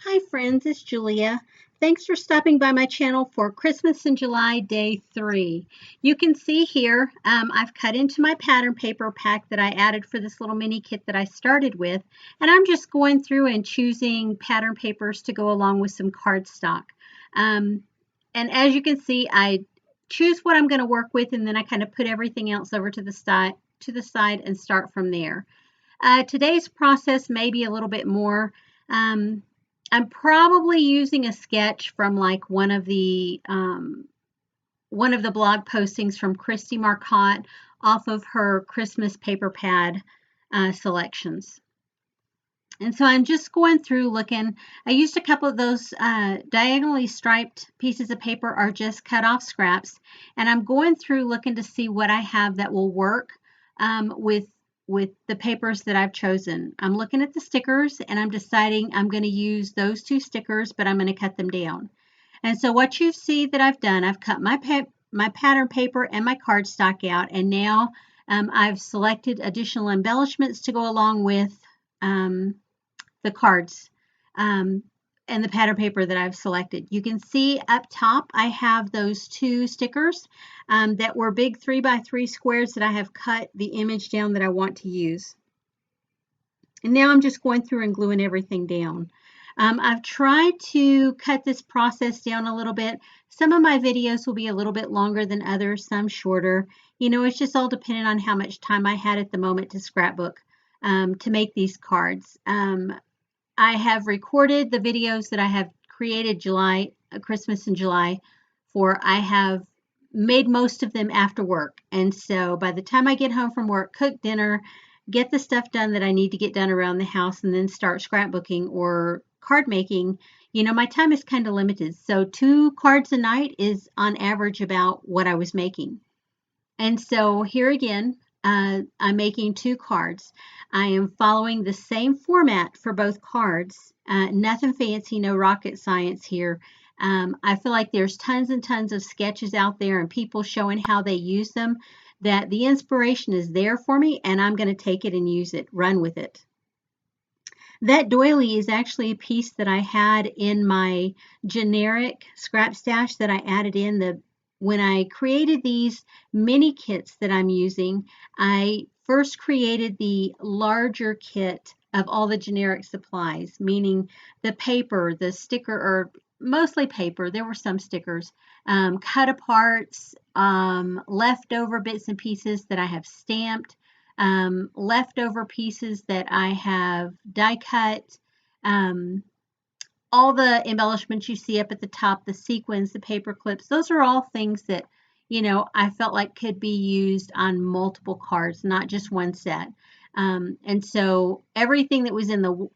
Hi friends, it's Julia. Thanks for stopping by my channel for Christmas in July Day 3. You can see here I've cut into my pattern paper pack that I added for this little mini kit that I started with, and I'm just going through and choosing pattern papers to go along with some cardstock. And as you can see, I choose what I'm going to work with, and then I kind of put everything else over to the side and start from there. Today's process may be a little bit more. I'm probably using a sketch from like one of the blog postings from Christy Marcotte off of her Christmas paper pad selections. And so I'm just going through looking. I used a couple of those diagonally striped pieces of paper or just cut off scraps, and I'm going through looking to see what I have that will work with the papers that I've chosen. I'm looking at the stickers and I'm deciding I'm going to use those two stickers, but I'm going to cut them down. And so what you see that I've done, I've cut my pattern paper and my cardstock out, and now I've selected additional embellishments to go along with the cards and the pattern paper that I've selected. You can see up top I have those two stickers that were big 3x3 squares that I have cut the image down that I want to use. And now I'm just going through and gluing everything down. I've tried to cut this process down a little bit. Some of my videos will be a little bit longer than others, some shorter. You know, it's just all dependent on how much time I had at the moment to scrapbook to make these cards. I have recorded the videos that I have created Christmas in July for. I have made most of them after work. And so by the time I get home from work, cook dinner, get the stuff done that I need to get done around the house, and then start scrapbooking or card making, you know, my time is kind of limited. So 2 cards a night is on average about what I was making. And so here again, I'm making 2 cards. I am following the same format for both cards. Nothing fancy, no rocket science here. I feel like there's tons and tons of sketches out there and people showing how they use them, that the inspiration is there for me, and I'm going to take it and use it, run with it. That doily is actually a piece that I had in my generic scrap stash that I added in when I created these mini kits that I'm using. I first created the larger kit of all the generic supplies, meaning the paper, the sticker, or mostly paper. There were some stickers, cut aparts, leftover bits and pieces that I have stamped, leftover pieces that I have die cut, all the embellishments you see up at the top, the sequins, the paper clips, those are all things that, you know, I felt like could be used on multiple cards, not just one set. And so everything that was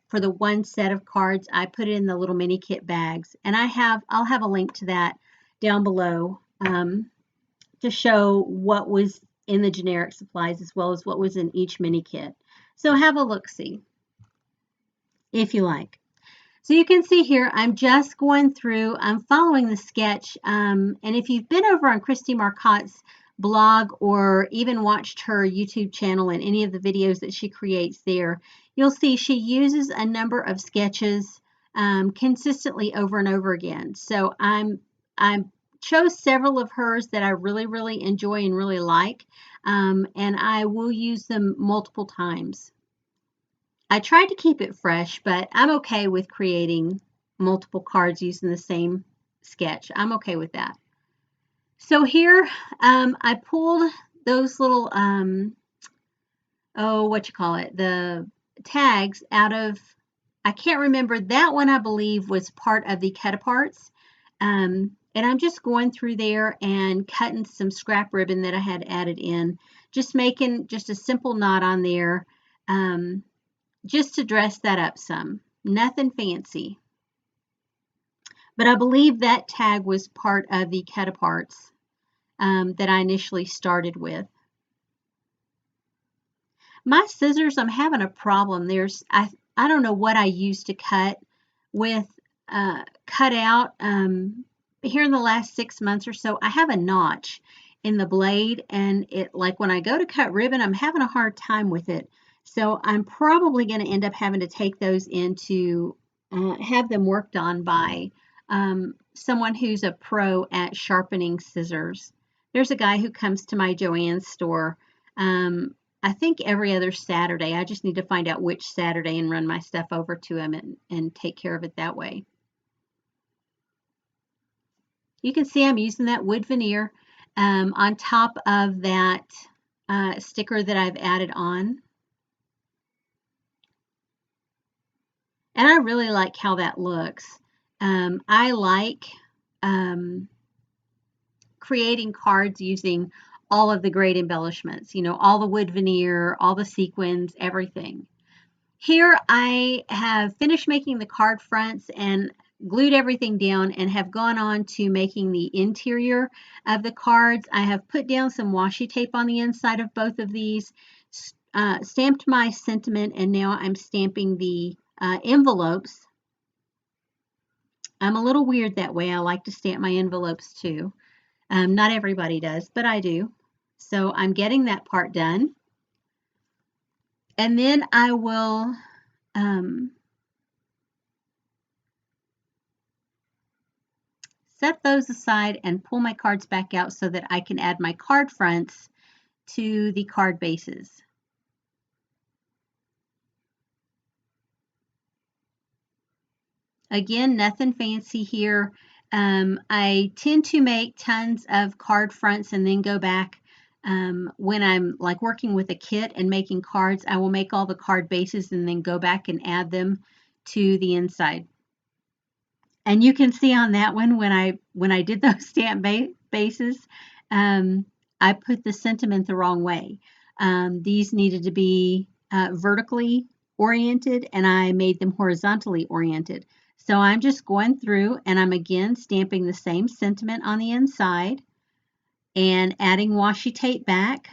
for the one set of cards, I put it in the little mini kit bags, and I'll have a link to that down below to show what was in the generic supplies as well as what was in each mini kit. So have a look-see if you like. So you can see here, I'm just going through, I'm following the sketch. And if you've been over on Christy Marcotte's blog or even watched her YouTube channel and any of the videos that she creates there, you'll see she uses a number of sketches consistently over and over again. So I chose several of hers that I really, really enjoy and really like, and I will use them multiple times. I tried to keep it fresh, but I'm okay with creating multiple cards using the same sketch. I'm okay with that. So here, I pulled those little, the tags out of, I can't remember, that one I believe was part of the cut aparts. And I'm just going through there and cutting some scrap ribbon that I had added in, just making just a simple knot on there. Just to dress that up some. Nothing fancy. But I believe that tag was part of the cut aparts that I initially started with. My scissors, I'm having a problem. I don't know what I used to cut with, cut out here in the last 6 months or so. I have a notch in the blade, and it, like when I go to cut ribbon, I'm having a hard time with it. So I'm probably going to end up having to take those into have them worked on by someone who's a pro at sharpening scissors. There's a guy who comes to my Joann's store, I think every other Saturday. I just need to find out which Saturday and run my stuff over to him and take care of it that way. You can see I'm using that wood veneer on top of that sticker that I've added on. And I really like how that looks. I like creating cards using all of the great embellishments, you know, all the wood veneer, all the sequins, everything. Here I have finished making the card fronts and glued everything down and have gone on to making the interior of the cards. I have put down some washi tape on the inside of both of these, stamped my sentiment, and now I'm stamping the envelopes. I'm a little weird that way. I like to stamp my envelopes too. Not everybody does, but I do. So I'm getting that part done. And then I will set those aside and pull my cards back out so that I can add my card fronts to the card bases. Again, nothing fancy here. I tend to make tons of card fronts and then go back when I'm like working with a kit and making cards. I will make all the card bases and then go back and add them to the inside. And you can see on that one when I did those stamp bases, I put the sentiment the wrong way. These needed to be vertically oriented, and I made them horizontally oriented. So I'm just going through and I'm again stamping the same sentiment on the inside and adding washi tape back.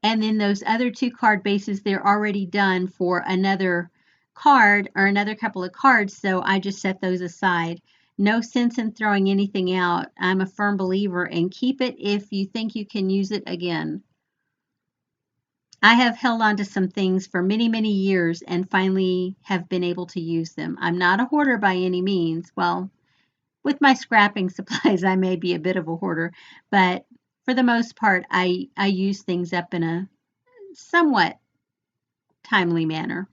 And then those other two card bases, they're already done for another card or another couple of cards, so I just set those aside. No sense in throwing anything out. I'm a firm believer in keep it if you think you can use it again. I have held on to some things for many, many years and finally have been able to use them. I'm not a hoarder by any means. Well, with my scrapping supplies, I may be a bit of a hoarder, but for the most part, I use things up in a somewhat timely manner.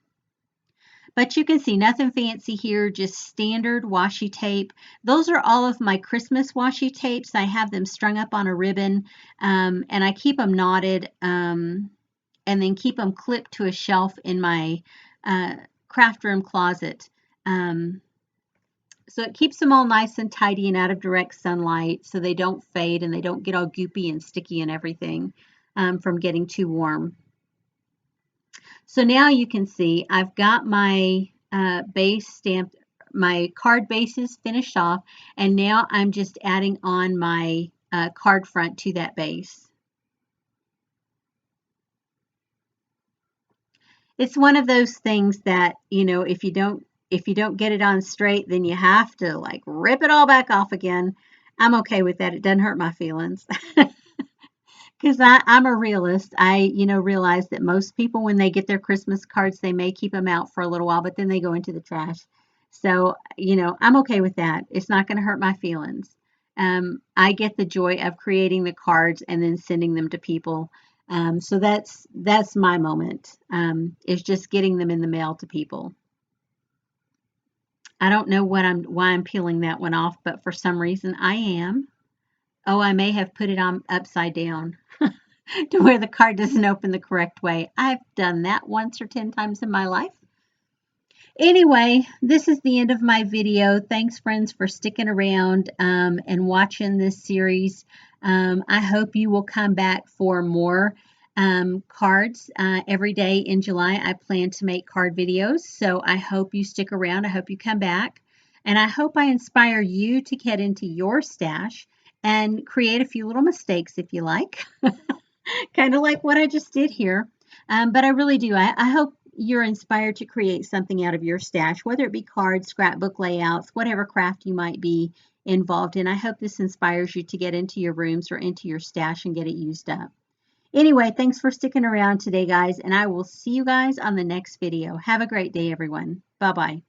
But you can see nothing fancy here, just standard washi tape. Those are all of my Christmas washi tapes. I have them strung up on a ribbon, and I keep them knotted and then keep them clipped to a shelf in my craft room closet. So it keeps them all nice and tidy and out of direct sunlight so they don't fade and they don't get all goopy and sticky and everything from getting too warm. So now you can see I've got my base stamped, my card bases finished off, and now I'm just adding on my card front to that base. It's one of those things that, you know, if you don't get it on straight, then you have to like rip it all back off again. I'm okay with that. It doesn't hurt my feelings. Because I'm a realist. I, realize that most people, when they get their Christmas cards, they may keep them out for a little while, but then they go into the trash. So, I'm okay with that. It's not going to hurt my feelings. I get the joy of creating the cards and then sending them to people. So that's my moment, is just getting them in the mail to people. I don't know why I'm peeling that one off, but for some reason I am. Oh, I may have put it on upside down to where the card doesn't open the correct way. I've done that once or 10 times in my life. Anyway, this is the end of my video. Thanks, friends, for sticking around and watching this series. I hope you will come back for more cards every day in July. I plan to make card videos, so I hope you stick around. I hope you come back. And I hope I inspire you to get into your stash and create a few little mistakes if you like. Kind of like what I just did here. But I really do. I hope you're inspired to create something out of your stash, whether it be cards, scrapbook layouts, whatever craft you might be involved in. I hope this inspires you to get into your rooms or into your stash and get it used up. Anyway, thanks for sticking around today, guys, and I will see you guys on the next video. Have a great day, everyone. Bye-bye.